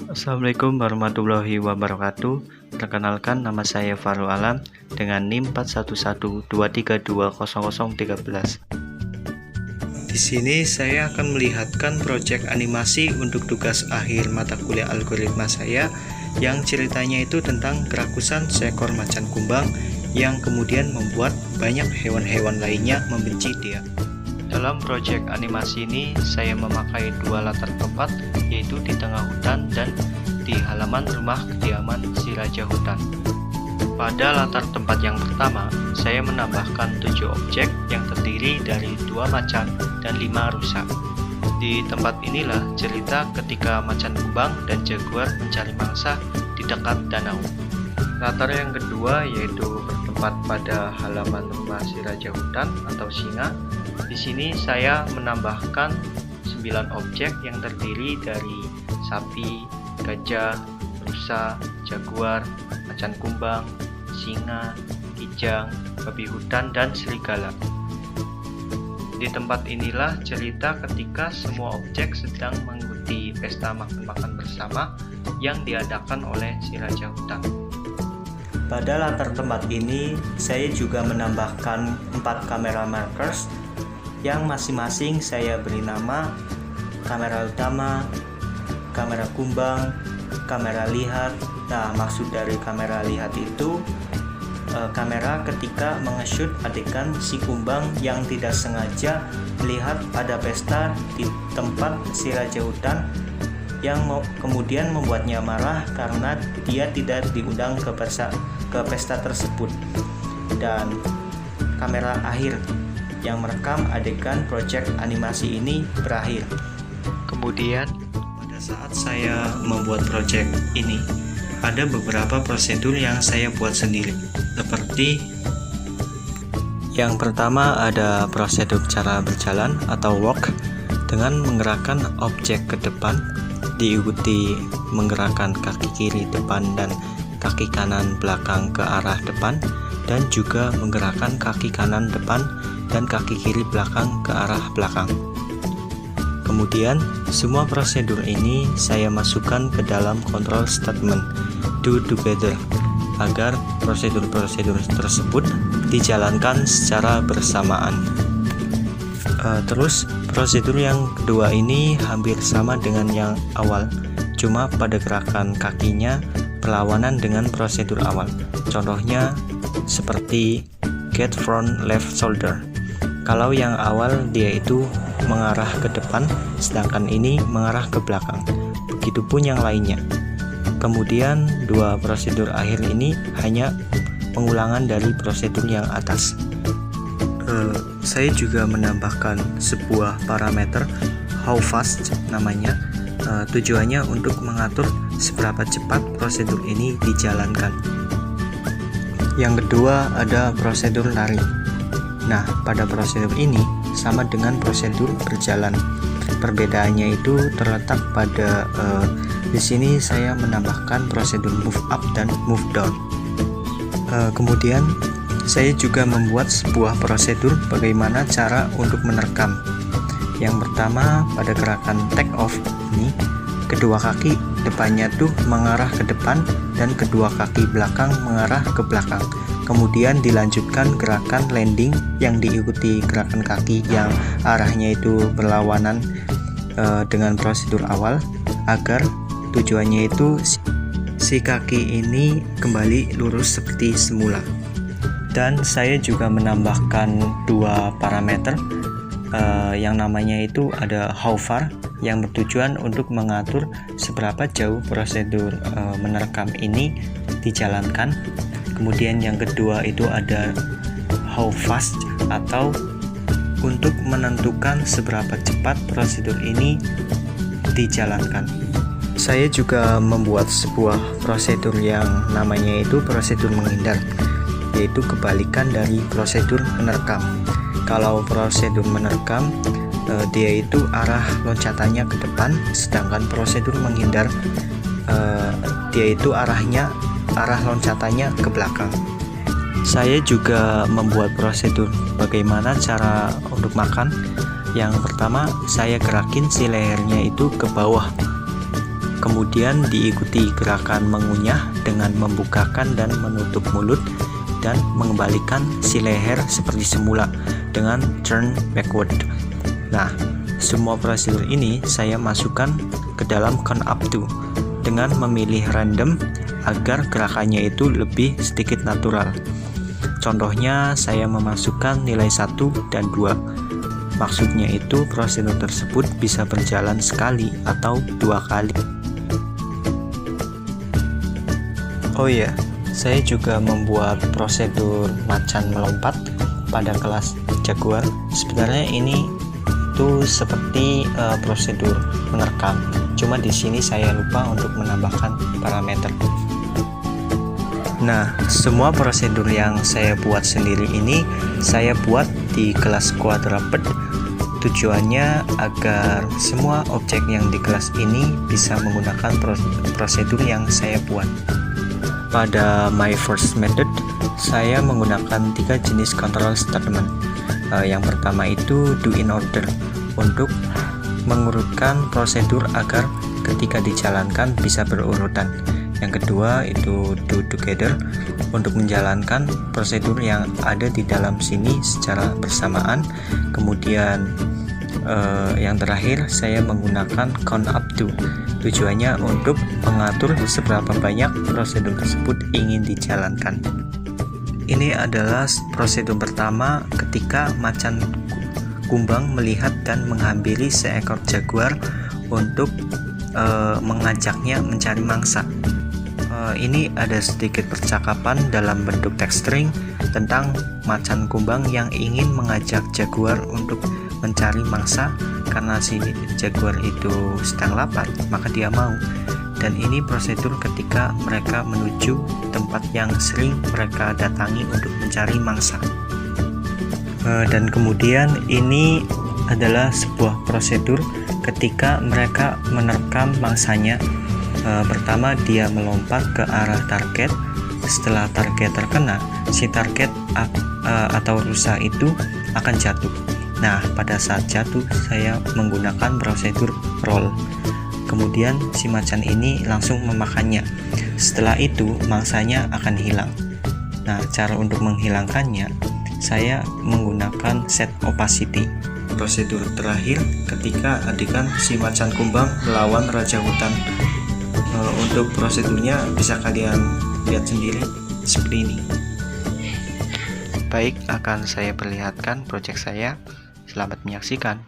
Assalamualaikum warahmatullahi wabarakatuh. Perkenalkan, nama saya Farul Alam dengan NIM 4112320013. Di sini saya akan melihatkan proyek animasi untuk tugas akhir mata kuliah algoritma saya, yang ceritanya itu tentang kerakusan seekor macan kumbang yang kemudian membuat banyak hewan-hewan lainnya membenci dia. Dalam proyek animasi ini, saya memakai dua latar tempat, yaitu di tengah hutan dan di halaman rumah kediaman si Raja Hutan. Pada latar tempat yang pertama, saya menambahkan 7 objek yang terdiri dari 2 macan dan 5 rusa. Di tempat inilah cerita ketika macan kumbang dan jaguar mencari mangsa di dekat danau. Latar yang kedua yaitu bertempat pada halaman rumah si Raja Hutan atau singa. Di sini saya menambahkan 9 objek yang terdiri dari sapi, gajah, rusa, jaguar, macan kumbang, singa, kijang, babi hutan, dan serigala. Di tempat inilah cerita ketika semua objek sedang mengikuti pesta makan-makan bersama yang diadakan oleh si Raja Hutan. Pada latar tempat ini, saya juga menambahkan 4 kamera markers yang masing-masing saya beri nama kamera utama, kamera kumbang, kamera lihat. Nah, maksud dari kamera lihat itu kamera ketika mengeshoot adegan si kumbang yang tidak sengaja melihat ada pesta di tempat si Raja Hutan yang kemudian membuatnya marah karena dia tidak diundang ke pesta tersebut. Dan kamera akhir yang merekam adegan proyek animasi ini berakhir. Kemudian pada saat saya membuat proyek ini, ada beberapa prosedur yang saya buat sendiri. Seperti yang pertama, ada prosedur cara berjalan atau walk dengan menggerakkan objek ke depan, diikuti menggerakkan kaki kiri depan dan kaki kanan belakang ke arah depan, dan juga menggerakkan kaki kanan depan dan kaki kiri belakang ke arah belakang. Kemudian, semua prosedur ini saya masukkan ke dalam control statement do together agar prosedur-prosedur tersebut dijalankan secara bersamaan. Terus, prosedur yang kedua ini hampir sama dengan yang awal, cuma pada gerakan kakinya berlawanan dengan prosedur awal. Contohnya seperti get front left shoulder. Kalau yang awal dia itu mengarah ke depan, sedangkan ini mengarah ke belakang. Begitupun yang lainnya. Kemudian dua prosedur akhir ini hanya pengulangan dari prosedur yang atas. Saya juga menambahkan sebuah parameter how fast namanya. Tujuannya untuk mengatur seberapa cepat prosedur ini dijalankan. Yang kedua ada prosedur lari. Nah, pada prosedur ini sama dengan prosedur berjalan. Perbedaannya itu terletak pada di sini saya menambahkan prosedur move up dan move down. Kemudian saya juga membuat sebuah prosedur bagaimana cara untuk menerkam. Yang pertama, pada gerakan take off ini, kedua kaki depannya tuh mengarah ke depan dan kedua kaki belakang mengarah ke belakang. Kemudian dilanjutkan gerakan landing yang diikuti gerakan kaki yang arahnya itu berlawanan dengan prosedur awal, agar tujuannya itu si kaki ini kembali lurus seperti semula. Dan saya juga menambahkan dua parameter yang namanya itu ada how far, yang bertujuan untuk mengatur seberapa jauh prosedur menerkam ini dijalankan. Kemudian yang kedua itu ada how fast, atau untuk menentukan seberapa cepat prosedur ini dijalankan. Saya juga membuat sebuah prosedur yang namanya itu prosedur menghindar, yaitu kebalikan dari prosedur menerkam. Kalau prosedur menerkam, dia itu arah loncatannya ke depan, sedangkan prosedur menghindar dia itu arah loncatannya ke belakang. Saya juga membuat prosedur bagaimana cara untuk makan. Yang pertama, saya gerakin si lehernya itu ke bawah. Kemudian diikuti gerakan mengunyah dengan membukakan dan menutup mulut dan mengembalikan si leher seperti semula dengan turn backward. Nah, semua prosedur ini saya masukkan ke dalam count up to dengan memilih random agar gerakannya itu lebih sedikit natural. Contohnya saya memasukkan nilai 1 dan 2. Maksudnya itu prosedur tersebut bisa berjalan sekali atau 2 kali. Oh iya, saya juga membuat prosedur macan melompat pada kelas Jaguar. Sebenarnya ini tuh seperti prosedur menerkam. Cuma di sini saya lupa untuk menambahkan parameter. Nah, semua prosedur yang saya buat sendiri ini saya buat di kelas quadruped. Tujuannya agar semua objek yang di kelas ini bisa menggunakan prosedur yang saya buat. Pada my first method, saya menggunakan 3 jenis control statement. Yang pertama itu do in order, untuk mengurutkan prosedur agar ketika dijalankan bisa berurutan. Yang kedua itu do together, untuk menjalankan prosedur yang ada di dalam sini secara bersamaan. Kemudian yang terakhir saya menggunakan count up to. Tujuannya untuk mengatur seberapa banyak prosedur tersebut ingin dijalankan. Ini adalah prosedur pertama ketika macan kumbang melihat dan menghampiri seekor jaguar untuk mengajaknya mencari mangsa. Ini ada sedikit percakapan dalam bentuk text string tentang macan kumbang yang ingin mengajak jaguar untuk mencari mangsa karena si jaguar itu sedang lapar, maka dia mau. Dan ini prosedur ketika mereka menuju tempat yang sering mereka datangi untuk mencari mangsa. Dan kemudian ini adalah sebuah prosedur ketika mereka menerkam mangsanya. Pertama dia melompat ke arah target. Setelah target terkena, si target atau rusa itu akan jatuh. Nah, pada saat jatuh saya menggunakan prosedur roll. Kemudian si macan ini langsung memakannya. Setelah itu mangsanya akan hilang. Nah, cara untuk menghilangkannya saya menggunakan set opacity. Prosedur terakhir ketika adegan si macan kumbang melawan raja hutan. Untuk prosedurnya bisa kalian lihat sendiri seperti ini. Baik, akan saya perlihatkan proyek saya. Selamat menyaksikan.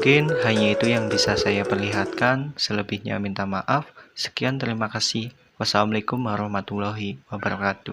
Mungkin hanya itu yang bisa saya perlihatkan, selebihnya minta maaf. Sekian, terima kasih. Wassalamualaikum warahmatullahi wabarakatuh.